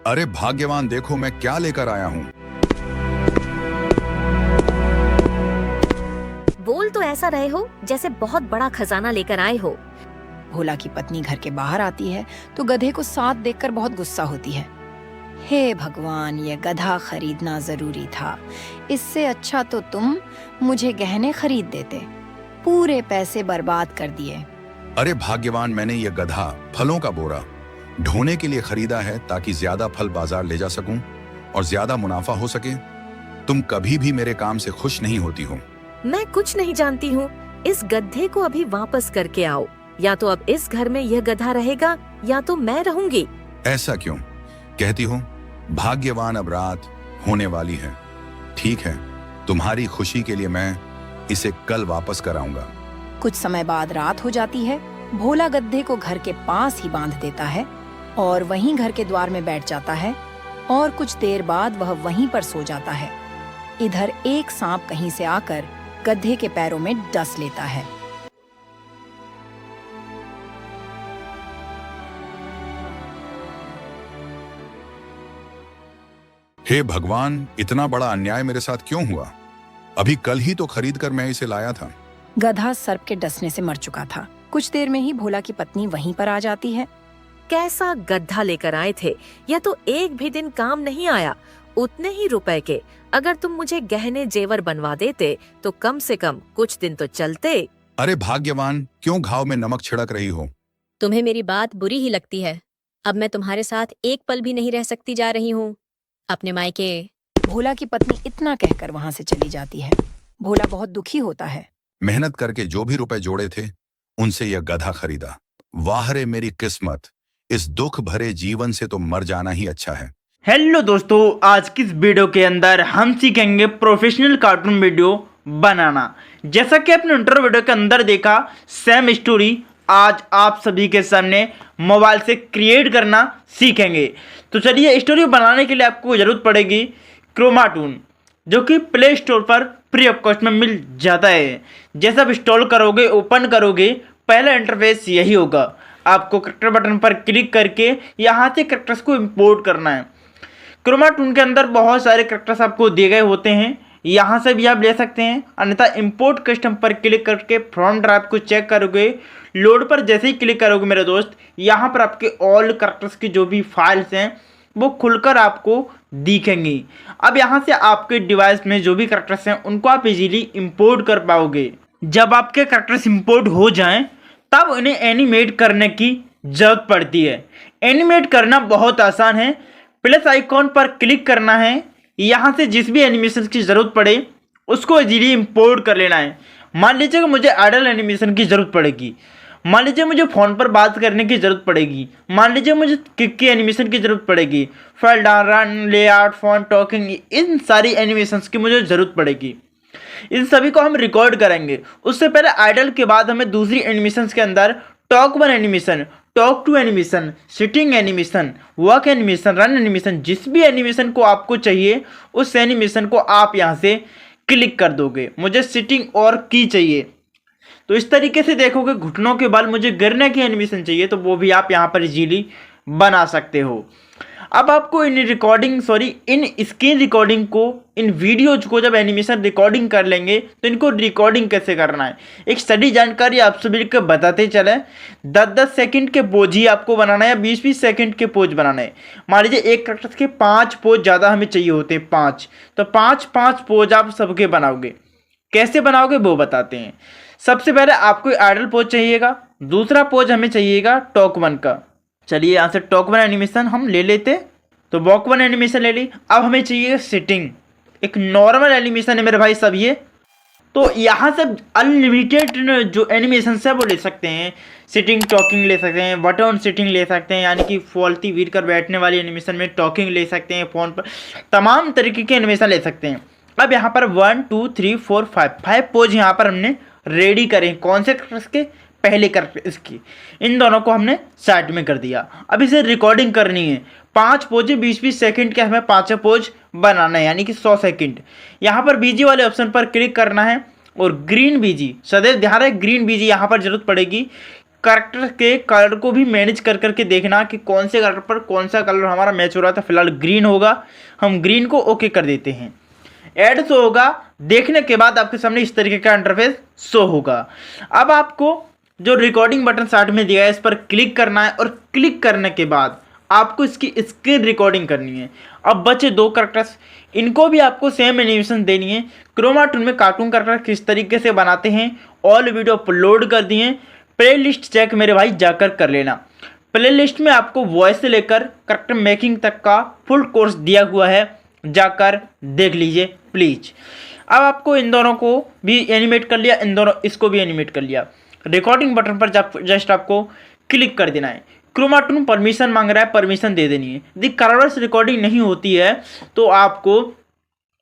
अरे भाग्यवान, देखो मैं क्या लेकर आया हूँ। बोल तो ऐसा रहे हो जैसे बहुत बड़ा खजाना लेकर आए हो। भोला की पत्नी घर के बाहर आती है तो गधे को साथ देखकर बहुत गुस्सा होती है। हे भगवान, ये गधा खरीदना जरूरी था। इससे अच्छा तो तुम मुझे गहने खरीद देते। पूरे पैसे बर्बाद कर दिए। अरे भाग्यवान, मैंने ये गधा फलों का बोरा ढोने के लिए खरीदा है ताकि ज्यादा फल बाजार ले जा सकूं और ज्यादा मुनाफा हो सके। तुम कभी भी मेरे काम से खुश नहीं होती हो। मैं कुछ नहीं जानती हूँ। इस गधे को अभी वापस करके आओ। या तो अब इस घर में यह गधा रहेगा या तो मैं रहूंगी। ऐसा क्यों कहती हो? भाग्यवान, अब रात होने वाली है। ठीक है, तुम्हारी खुशी के लिए मैं इसे कल वापस कराऊंगा। कुछ समय बाद रात हो जाती है। भोला गधे को घर के पास ही बांध देता है और वहीं घर के द्वार में बैठ जाता है और कुछ देर बाद वह वहीं पर सो जाता है। इधर एक सांप कहीं से आकर गधे के पैरों में डस लेता है। हे भगवान, इतना बड़ा अन्याय मेरे साथ क्यों हुआ? अभी कल ही तो खरीद कर मैं इसे लाया था। गधा सर्प के डसने से मर चुका था। कुछ देर में ही भोला की पत्नी वहीं पर आ जाती है। कैसा गधा लेकर आए थे? यह तो एक भी दिन काम नहीं आया। उतने ही रुपए के अगर तुम मुझे गहने जेवर बनवा देते तो कम से कम कुछ दिन तो चलते। अरे भाग्यवान, क्यों घाव में नमक छिड़क रही हो? तुम्हें मेरी बात बुरी ही लगती है। अब मैं तुम्हारे साथ एक पल भी नहीं रह सकती जा रही हूँ अपने मायके। भोला की पत्नी इतना कहकर वहां से चली जाती है। भोला बहुत दुखी होता है। मेहनत करके जो भी रुपए जोड़े थे उनसे यह गधा खरीदा। वाह रे मेरी किस्मत, इस दुख भरे जीवन से तो मर जाना ही अच्छा है। हेलो दोस्तों, आज की इस वीडियो के अंदर हम सीखेंगे प्रोफेशनल कार्टून वीडियो बनाना। जैसा कि आपने इंट्रो वीडियो के अंदर देखा, सेम स्टोरी आज आप सभी के सामने मोबाइल से क्रिएट करना सीखेंगे। तो चलिए, स्टोरी बनाने के लिए आपको ज़रूरत पड़ेगी क्रोमाटून, जो कि प्ले स्टोर पर फ्री ऑफ कॉस्ट में मिल जाता है। जैसे आप इंस्टॉल करोगे, ओपन करोगे, पहला इंटरफेस यही होगा। आपको करेक्टर बटन पर क्लिक करके यहाँ से करेक्टर्स को इंपोर्ट करना है। क्रोमाटून के अंदर बहुत सारे करेक्टर्स आपको दिए गए होते हैं, यहाँ से भी आप ले सकते हैं। अन्यथा इंपोर्ट कस्टम पर क्लिक करके फ्रॉम ड्राइव को चेक करोगे। लोड पर जैसे ही क्लिक करोगे मेरे दोस्त, यहाँ पर आपके ऑल करेक्टर्स की जो भी फाइल्स हैं वो खुलकर आपको दिखेंगी। अब यहाँ से आपके डिवाइस में जो भी करेक्टर्स हैं उनको आप इजीली इंपोर्ट कर पाओगे। जब आपके करेक्टर्स इंपोर्ट हो जाएं तब उन्हें एनिमेट करने की ज़रूरत पड़ती है। एनिमेट करना बहुत आसान है। प्लस आइकॉन पर क्लिक करना है। यहाँ से जिस भी एनिमेशन की ज़रूरत पड़े उसको इजीली इंपोर्ट कर लेना है। मान लीजिए कि मुझे आइडल एनिमेशन की ज़रूरत पड़ेगी, मान लीजिए मुझे फ़ोन पर बात करने की ज़रूरत पड़ेगी, मान लीजिए मुझे किक की एनिमेशन की ज़रूरत पड़ेगी, file down, run, layout, font, talking, इन सारी एनिमेशंस की मुझे ज़रूरत पड़ेगी। इन सभी को हम रिकॉर्ड करेंगे। उससे पहले आइडल के बाद हमें दूसरी एनिमेशंस के अंदर talk 1 animation, talk 2 animation, sitting animation, walk animation, run animation, जिस भी एनिमेशन को आपको चाहिए उस एनिमेशन को आप यहाँ से क्लिक कर दोगे। मुझे सिटिंग और की चाहिए तो इस तरीके से देखोगे। घुटनों के बल मुझे गिरने की एनिमेशन चाहिए तो वो भी आप यहाँ पर इजीली बना सकते हो। अब आपको इन स्क्रीन रिकॉर्डिंग को, इन वीडियोज को जब एनिमेशन रिकॉर्डिंग कर लेंगे तो इनको रिकॉर्डिंग कैसे करना है, एक स्टडी जानकारी आप सभी को बताते चले। 10-10 सेकंड के पोज ही आपको बनाना है या 20-20 सेकंड के पोज बनाना है। मान लीजिए एक करेक्टर के 5 पोज ज़्यादा हमें चाहिए होते हैं, 5, तो 5-5 पोज आप सबके बनाओगे। कैसे बनाओगे वो बताते हैं। सबसे पहले आपको आइडल पोज चाहिएगा, दूसरा पोज हमें चाहिएगा टॉक 1 का। चलिए यहाँ से टॉक 1 एनिमेशन हम ले लेते, तो वॉक 1 एनिमेशन ले ली। अब हमें चाहिए सिटिंग, एक नॉर्मल एनिमेशन है मेरे भाई सब ये। तो यहाँ से अनलिमिटेड जो एनिमेशन है वो ले सकते हैं। सिटिंग, टॉकिंग ले सकते हैं, बटन सिटिंग ले सकते हैं, यानी कि फॉल्टी वीर कर बैठने वाली एनिमेशन में टॉकिंग ले सकते हैं, फ़ोन पर तमाम तरीके के एनिमेशन ले सकते हैं। अब यहाँ पर 1 2 3 4 5 पोज यहाँ पर हमने रेडी करें। कौन से करेक्टर्स के? पहले करेक्टर इसकी, इन दोनों को हमने साइड में कर दिया। अब इसे रिकॉर्डिंग करनी है। 5 पोज 20-20 सेकंड के हमें 5 पोज बनाना है, यानी कि 100 सेकंड। यहाँ पर बीजी वाले ऑप्शन पर क्लिक करना है और ग्रीन बीजी, सदैव ध्यान रहे ग्रीन बीजी यहाँ पर जरूरत पड़ेगी। करेक्टर के कलर को भी मैनेज कर करके देखना कि कौन से कलर पर कौन सा कलर हमारा मैच हो रहा था। फिलहाल ग्रीन होगा, हम ग्रीन को ओके कर देते हैं। ऐड शो होगा, देखने के बाद आपके सामने इस तरीके का इंटरफेस शो होगा। अब आपको जो रिकॉर्डिंग बटन साइड में दिया है इस पर क्लिक करना है और क्लिक करने के बाद आपको इसकी स्क्रीन रिकॉर्डिंग करनी है। अब बचे 2 करेक्टर्स, इनको भी आपको सेम एनिमेशन देनी है। क्रोमा टूल में कार्टून करेक्टर किस तरीके से बनाते हैं ऑल वीडियो अपलोड कर दिए। प्ले लिस्ट चेक मेरे भाई जाकर कर लेना। प्ले लिस्ट में आपको वॉइस से लेकर करेक्टर मेकिंग तक का फुल कोर्स दिया हुआ है, जाकर देख लीजिए प्लीज। अब आपको इन दोनों को भी एनिमेट कर लिया, इन दोनों इसको भी एनिमेट कर लिया। रिकॉर्डिंग बटन पर जस्ट आपको क्लिक कर देना है। क्रोमा टूल परमिशन मांग रहा है, परमिशन दे देनी है। यदि कलरलेस रिकॉर्डिंग नहीं होती है तो आपको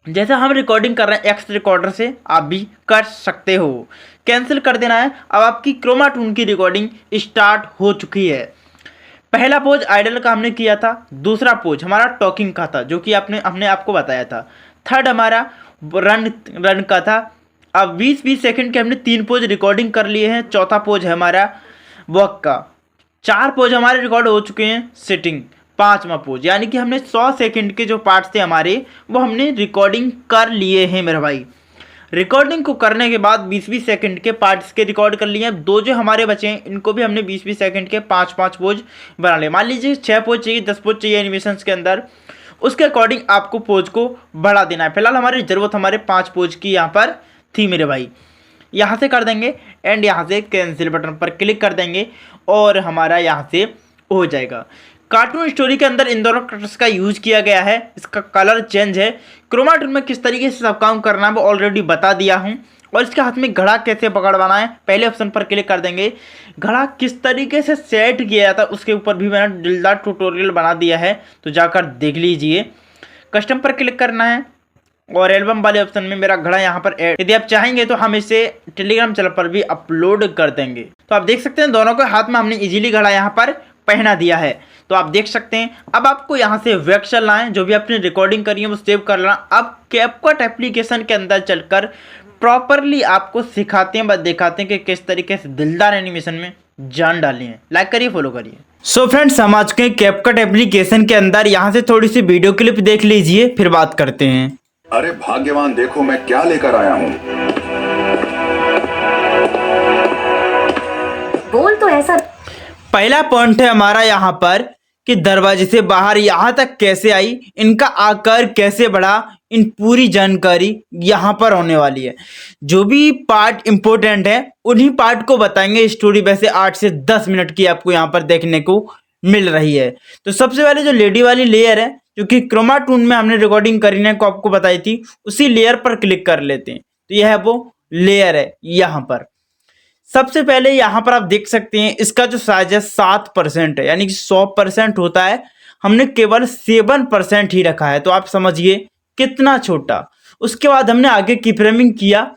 जैसा हम रिकॉर्डिंग कर रहे हैं एक्स रिकॉर्डर से आप भी कर सकते हो, कैंसिल कर देना है। अब आपकी क्रोमा टूल की रिकॉर्डिंग स्टार्ट हो चुकी है। पहला पोज आइडल का हमने किया था, दूसरा पोज हमारा टॉकिंग का था जो कि हमने आपको बताया था, थर्ड हमारा रन का था। अब 20-20 सेकंड के हमने 3 पोज रिकॉर्डिंग कर लिए हैं, चौथा पोज है हमारा वॉक का। 4 पोज हमारे रिकॉर्ड हो चुके हैं सिटिंग, 5वां पोज, यानी कि हमने 100 सेकंड के जो पार्ट्स थे हमारे वो हमने रिकॉर्डिंग कर लिए हैं मेरे भाई। रिकॉर्डिंग को करने के बाद 20-20 सेकंड के पार्ट्स के रिकॉर्ड कर लिए हैं। 2 जो हमारे बचे हैं इनको भी हमने 20-20 सेकंड के 5-5 पोज बना लिए। मान लीजिए 6 पोज चाहिए, 10 पोज चाहिए एनिमेशंस के अंदर, उसके अकॉर्डिंग आपको पोज को बढ़ा देना है। फिलहाल हमारी ज़रूरत हमारे 5 पोज की यहाँ पर थी मेरे भाई। यहाँ से कर देंगे एंड यहाँ से कैंसिल बटन पर क्लिक कर देंगे और हमारा यहाँ से हो जाएगा। कार्टून स्टोरी के अंदर इन दोनों कलर्स का यूज किया गया है, इसका कलर चेंज है। क्रोमा टूल में किस तरीके से सब काम करना है वो ऑलरेडी बता दिया हूँ। और इसके हाथ में घड़ा कैसे पकड़वाना है पहले ऑप्शन पर क्लिक कर देंगे। घड़ा किस तरीके से सेट किया जाता है उसके ऊपर भी मैंने दिलदार ट्यूटोरियल बना दिया है, तो जाकर देख लीजिए। कस्टम पर क्लिक करना है और एल्बम वाले ऑप्शन में मेरा घड़ा यहाँ पर ऐड, यदि आप चाहेंगे तो हम इसे टेलीग्राम चैनल पर भी अपलोड कर देंगे। तो आप देख सकते हैं दोनों के हाथ में हमने इजीली घड़ा यहाँ पर पहना दिया है, तो आप देख सकते हैं। अब आपको यहाँ से बैक चलना है, जो भी आपने रिकॉर्डिंग करी है वो सेव कर लेना। अब कैपकट एप्लीकेशन के अंदर चलकर प्रॉपरली आपको सिखाते हैं, बस दिखाते हैं कि किस तरीके से दिलदार एनिमेशन में जान डाली है। लाइक करिए, फॉलो करिए। सो फ्रेंड्स, हम आज के कैपकट एप्लीकेशन के अंदर यहाँ से थोड़ी सी वीडियो क्लिप देख लीजिए, फिर बात करते हैं। अरे भाग्यवान, देखो मैं क्या लेकर आया हूँ। बोल तो ऐसा। पहला पॉइंट है हमारा यहाँ पर कि दरवाजे से बाहर यहाँ तक कैसे आई, इनका आकार कैसे बढ़ा, इन पूरी जानकारी यहाँ पर होने वाली है। जो भी पार्ट इंपॉर्टेंट है उन्हीं पार्ट को बताएंगे। स्टोरी वैसे 8 से 10 मिनट की आपको यहाँ पर देखने को मिल रही है। तो सबसे पहले जो लेडी वाली लेयर है जो कि क्रोमा टूल में हमने रिकॉर्डिंग करने को आपको बताई थी, उसी लेयर पर क्लिक कर लेते हैं। तो यह है वो लेयर है। यहाँ पर सबसे पहले यहाँ पर आप देख सकते हैं इसका जो साइज है 7% है, यानी कि 100% होता है, हमने केवल 7% ही रखा है। तो आप समझिए कितना छोटा। उसके बाद हमने आगे की फ्रेमिंग किया।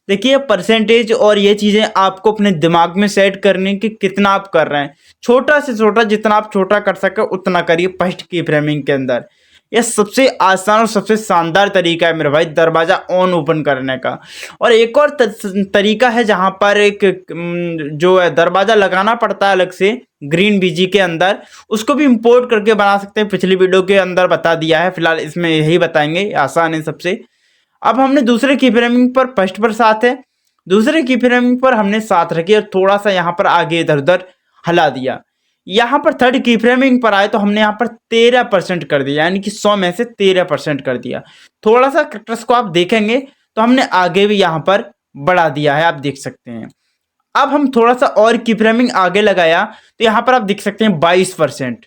देखिए परसेंटेज और ये चीज़ें आपको अपने दिमाग में सेट करने की कितना आप कर रहे हैं। छोटा से छोटा जितना आप छोटा कर सके उतना करिए फर्स्ट की फ्रेमिंग के अंदर। यह सबसे आसान और सबसे शानदार तरीका है मेरे भाई दरवाज़ा ऑन ओपन करने का। और एक और तरीका है जहाँ पर एक जो है दरवाज़ा लगाना पड़ता है अलग से ग्रीन बीजी के अंदर, उसको भी इंपोर्ट करके बना सकते हैं। पिछली वीडियो के अंदर बता दिया है, फिलहाल इसमें यही बताएंगे, आसान है सबसे। अब हमने दूसरे की फ्रेमिंग पर फर्स्ट पर 7 है, दूसरे की फ्रेमिंग पर हमने 7 रखी और थोड़ा सा यहाँ पर आगे इधर उधर हिला दिया। यहाँ पर थर्ड की फ्रेमिंग पर आए तो हमने यहाँ पर 13% कर दिया, यानी कि 100 में से 13% कर दिया। थोड़ा सा कैरेक्टर्स को आप देखेंगे तो हमने आगे भी यहाँ पर बढ़ा दिया है, आप देख सकते हैं। अब हम थोड़ा सा और की फ्रेमिंग आगे लगाया तो यहाँ पर आप देख सकते हैं 22%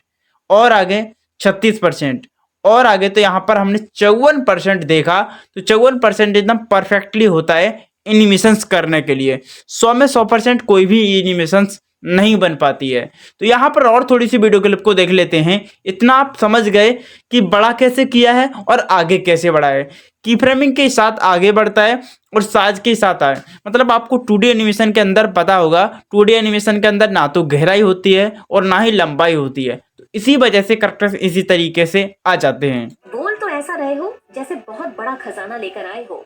और आगे 36% और आगे तो यहाँ पर हमने 54% देखा। तो 54% एकदम परफेक्टली होता है एनिमेशंस करने के लिए। 100 में 100% कोई भी एनिमेशंस नहीं बन पाती है। तो यहाँ पर और थोड़ी सी वीडियो क्लिप को देख लेते हैं। इतना आप समझ गए कि बड़ा कैसे किया है और आगे कैसे बढ़ा है। की फ्रेमिंग के साथ आगे बढ़ता है और साइज के साथ आए, मतलब आपको 2D एनिमेशन के अंदर पता होगा 2D एनिमेशन के अंदर ना तो गहराई होती है और ना ही लंबाई होती है। तो इसी वजह से कैरेक्टर्स इसी तरीके से आ जाते हैं। बोल तो ऐसा रहे हो जैसे बहुत बड़ा खजाना लेकर आए हो।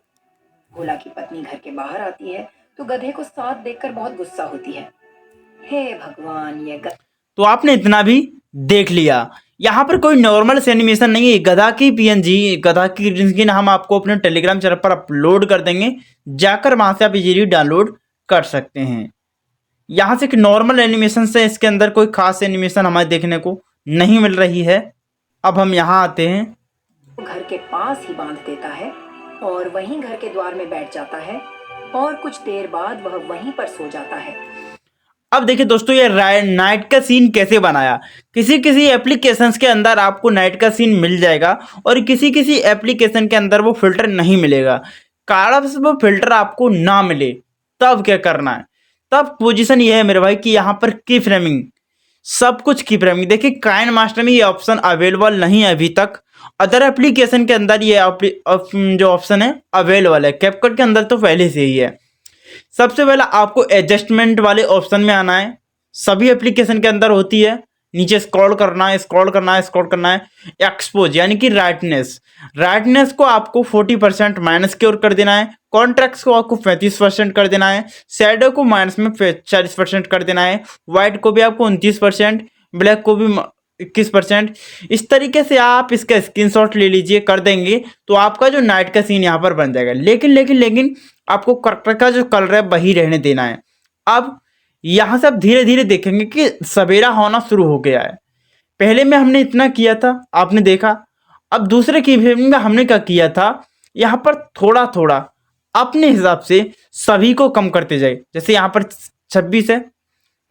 भोला की पत्नी घर के बाहर आती है तो गधे को साथ देखकर बहुत गुस्सा होती है। हे भगवान, तो आपने इतना भी देख लिया। यहाँ पर कोई नॉर्मल से एनिमेशन नहीं है, गधा की पीएनजी, गधा की ग्रीन स्क्रीन हम आपको अपने टेलीग्राम चैनल पर अपलोड कर देंगे, जाकर वहां से आप इजीली डाउनलोड कर सकते हैं। यहाँ से एक नॉर्मल एनिमेशन से इसके अंदर कोई खास एनिमेशन हमें देखने को नहीं मिल रही है। अब हम यहाँ आते हैं, घर के पास ही बांध देता है और वहीं घर के द्वार में बैठ जाता है और कुछ देर बाद वह वहीं पर सो जाता है। अब देखिए दोस्तों, ये नाइट का सीन कैसे बनाया। किसी किसी एप्लीकेशंस के अंदर आपको नाइट का सीन मिल जाएगा और किसी किसी एप्लीकेशन के अंदर वो फिल्टर नहीं मिलेगा। कारण से वो फिल्टर आपको ना मिले तब क्या करना है, तब पोजीशन ये है मेरे भाई कि यहाँ पर की फ्रेमिंग, सब कुछ की फ्रेमिंग। देखिए काइन मास्टर में ये ऑप्शन अवेलेबल नहीं है अभी तक, अदर एप्लीकेशन के अंदर ये जो ऑप्शन है अवेलेबल है, कैपकट के अंदर तो पहले से ही है। सबसे पहले आपको एडजस्टमेंट वाले ऑप्शन में आना है, सभी एप्लीकेशन के अंदर होती है। नीचे स्क्रॉल करना है, स्क्रॉल करना है, स्क्रॉल करना है। एक्सपोज यानी कि राइटनेस को आपको 40% माइनस की ओर कर देना है। कॉन्ट्रास्ट को आपको 35% कर देना है। शैडो को माइनस में 40% कर देना है। व्हाइट को भी आपको 29%, ब्लैक को भी 21%। इस तरीके से आप इसका स्क्रीनशॉट ले लीजिए, कर देंगे तो आपका जो नाइट का सीन यहाँ पर बन जाएगा। लेकिन आपको करेक्टर का जो कलर है वही रहने देना है। अब यहाँ से आप धीरे धीरे देखेंगे कि सवेरा होना शुरू हो गया है। पहले में हमने इतना किया था, आपने देखा। अब दूसरे की फ्रेमिंग में हमने क्या किया था, यहाँ पर थोड़ा थोड़ा अपने हिसाब से सभी को कम करते जाए। जैसे यहाँ पर 26 है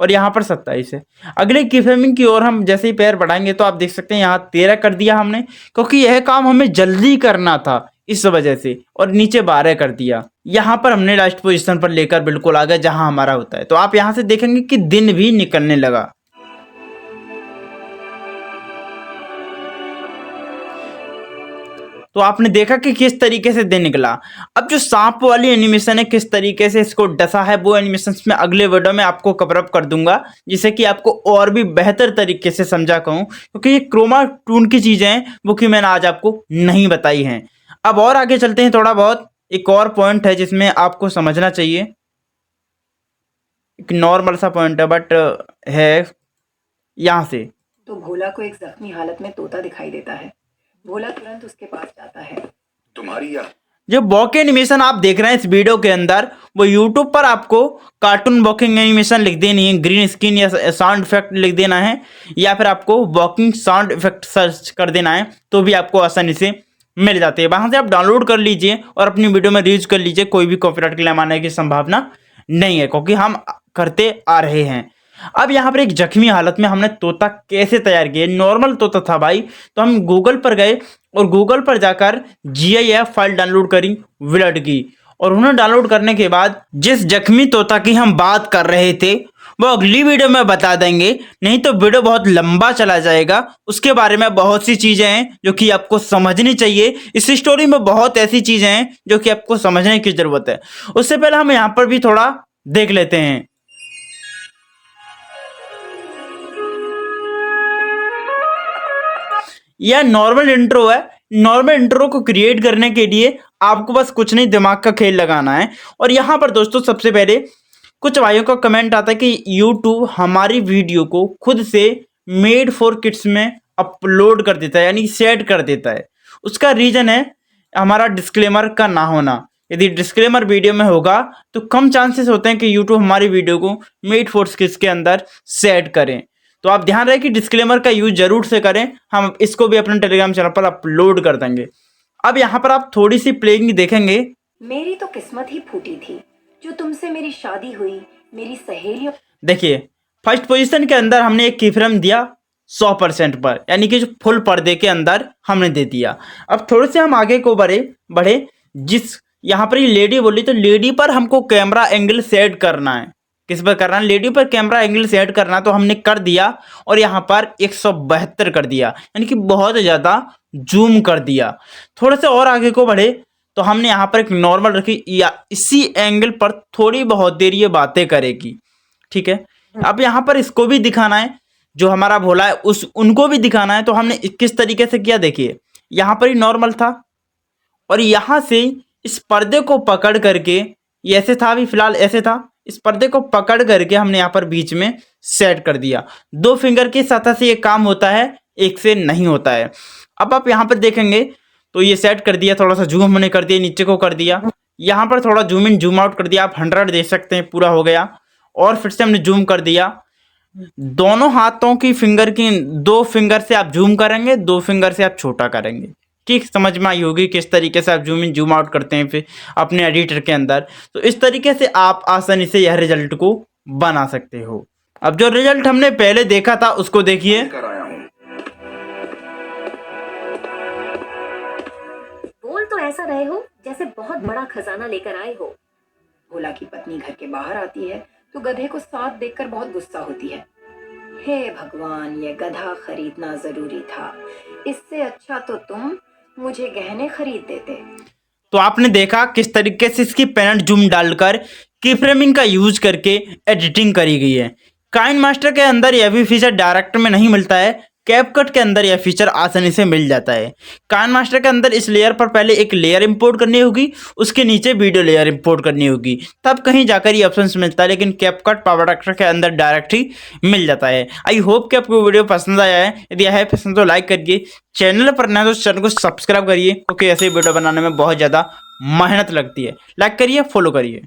और यहाँ पर 27 है। अगले की फ्रेमिंग की ओर हम जैसे ही पैर बढ़ाएंगे तो आप देख सकते हैं यहाँ 13 कर दिया हमने, क्योंकि यह काम हमें जल्दी करना था इस वजह से, और नीचे 12 कर दिया। यहाँ पर हमने लास्ट पोजीशन पर लेकर बिल्कुल आ गए जहां हमारा होता है। तो आप यहाँ से देखेंगे कि दिन भी निकलने लगा। तो आपने देखा कि किस तरीके से दिन निकला। अब जो सांप वाली एनिमेशन है, किस तरीके से इसको डसा है, वो एनिमेशन मैं अगले वीडियो में आपको कवर अप कर दूंगा, जिससे कि आपको और भी बेहतर तरीके से समझा कहूँ, क्योंकि ये क्रोमा टून की चीजें हैं वो कि मैंने आज आपको नहीं बताई हैं। अब और आगे चलते हैं थोड़ा बहुत। एक और पॉइंट है जिसमें आपको समझना चाहिए, एक नॉर्मल सा पॉइंट है बट है यहाँ से। तो भोला को एक जख्मी हालत में तोता दिखाई देता है। भोला तुरंत उसके पास जाता है। तुम्हारी या जो बॉके एनिमेशन आप देख रहे हैं इस वीडियो के अंदर, वो यूट्यूब पर आपको कार्टून वॉकिंग एनिमेशन लिख देनी है, ग्रीन स्क्रीन या साउंड इफेक्ट लिख देना है, या फिर आपको वॉकिंग साउंड इफेक्ट सर्च कर देना है, तो भी आपको आसानी से मिल जाते हैं। वहां से आप डाउनलोड कर लीजिए और अपनी वीडियो में यूज कर लीजिए। कोई भी कॉपीराइट क्लेम आने की संभावना नहीं है, क्योंकि हम करते आ रहे हैं। अब यहाँ पर एक जख्मी हालत में हमने तोता कैसे तैयार किया। नॉर्मल तोता था भाई, तो हम गूगल पर गए और गूगल पर जाकर GIF फाइल डाउनलोड करी विलड की, और उन्हें डाउनलोड करने के बाद जिस जख्मी तोता की हम बात कर रहे थे वो अगली वीडियो में बता देंगे, नहीं तो वीडियो बहुत लंबा चला जाएगा। उसके बारे में बहुत सी चीजें हैं जो कि आपको समझनी चाहिए। इस स्टोरी में बहुत ऐसी चीजें हैं जो कि आपको समझने की जरूरत है। उससे पहले हम यहाँ पर भी थोड़ा देख लेते हैं। यह नॉर्मल इंट्रो है। नॉर्मल इंट्रो को क्रिएट करने के लिए आपको बस कुछ नहीं, दिमाग का खेल लगाना है। और यहाँ पर दोस्तों सबसे पहले कुछ भाइयों का कमेंट आता है कि यूट्यूब हमारी वीडियो को खुद से मेड फॉर किड्स में अपलोड कर देता है, यानी सेट कर देता है। उसका रीजन है हमारा डिस्क्लेमर का ना होना। यदि डिस्क्लेमर वीडियो में होगा तो कम चांसेस होते हैं कि यूट्यूब हमारी वीडियो को मेड फॉर किड्स के अंदर सेट करें। तो आप ध्यान रखें कि डिस्क्लेमर का यूज जरूर से करें। हम इसको भी अपने टेलीग्राम चैनल पर अपलोड कर देंगे। अब यहाँ पर आप थोड़ी सी प्लेइंग देखेंगे। मेरी तो किस्मत ही फूटी थी, जो तुमसे मेरी शादी हुई, मेरी सहेलियों। देखिए फर्स्ट पोजीशन के अंदर हमने एक की फ्रेम दिया 100% पर, यानी कि जो फुल पर्दे के अंदर हमने दे दिया। अब थोड़े से हम आगे को बढ़े जिस यहाँ पर ये लेडी बोली, तो लेडी पर हमको कैमरा एंगल सेट करना है। किस पर करना है? लेडी पर कैमरा एंगल सेट करना, तो हमने कर दिया और यहाँ पर 172 कर दिया, यानी कि बहुत ज़्यादा जूम कर दिया। थोड़े से और आगे को बढ़े तो हमने यहाँ पर एक नॉर्मल रखी, या इसी एंगल पर थोड़ी बहुत देर ये बातें करेगी, ठीक है। अब यहाँ पर इसको भी दिखाना है, जो हमारा भोला है उनको भी दिखाना है। तो हमने किस तरीके से किया, देखिए यहाँ पर ही नॉर्मल था और यहाँ से इस पर्दे को पकड़ करके, ये ऐसे था, अभी फिलहाल ऐसे था, इस पर्दे को पकड़ करके हमने यहाँ पर बीच में सेट कर दिया। 2 फिंगर की सतह से ये काम होता है, एक से नहीं होता है। अब आप यहाँ पर देखेंगे तो ये सेट कर दिया, थोड़ा सा जूम हमने कर दिया, नीचे को कर दिया, यहाँ पर थोड़ा जूम इन जूम आउट कर दिया, आप 100 देख सकते हैं, पूरा हो गया। और फिर से हमने जूम कर दिया। दोनों हाथों की फिंगर की 2 फिंगर से आप जूम करेंगे, 2 फिंगर से आप छोटा करेंगे। ठीक समझ में आई होगी किस तरीके से आप जूम इन जूम आउट करते हैं फिर अपने एडिटर के अंदर। तो इस तरीके से आप आसानी से यह रिजल्ट को बना सकते हो। अब जो रिजल्ट हमने पहले देखा था उसको देखिए। बोल तो ऐसा रहे हो जैसे बहुत बड़ा खजाना लेकर आए हो। भोला की पत्नी घर के बाहर आती है तो गधे को साथ देखकर बहुत गुस्सा होती है। हे भगवान, ये गधा खरीदना जरूरी था, इससे अच्छा तो तुम मुझे गहने खरीद देते। तो आपने देखा किस तरीके से इसकी पेनल्ट जूम डालकर की फ्रेमिंग का यूज करके एडिटिंग करी गई है। काइन मास्टर के अंदर यह भी फीचर डायरेक्ट में नहीं मिलता है, कैपकट के अंदर यह फीचर आसानी से मिल जाता है। काइन मास्टर के अंदर इस लेयर पर पहले एक लेयर इंपोर्ट करनी होगी, उसके नीचे वीडियो लेयर इंपोर्ट करनी होगी, तब कहीं जाकर ये ऑप्शन मिलता है। लेकिन कैपकट पावर एक्टर के अंदर डायरेक्ट ही मिल जाता है। आई होप कि आपको वीडियो पसंद आया है। यदि है पसंद तो लाइक करिए, चैनल पर नया तो चैनल को सब्सक्राइब करिए, क्योंकि ऐसे वीडियो बनाने में बहुत ज़्यादा मेहनत लगती है। लाइक करिए, फॉलो करिए।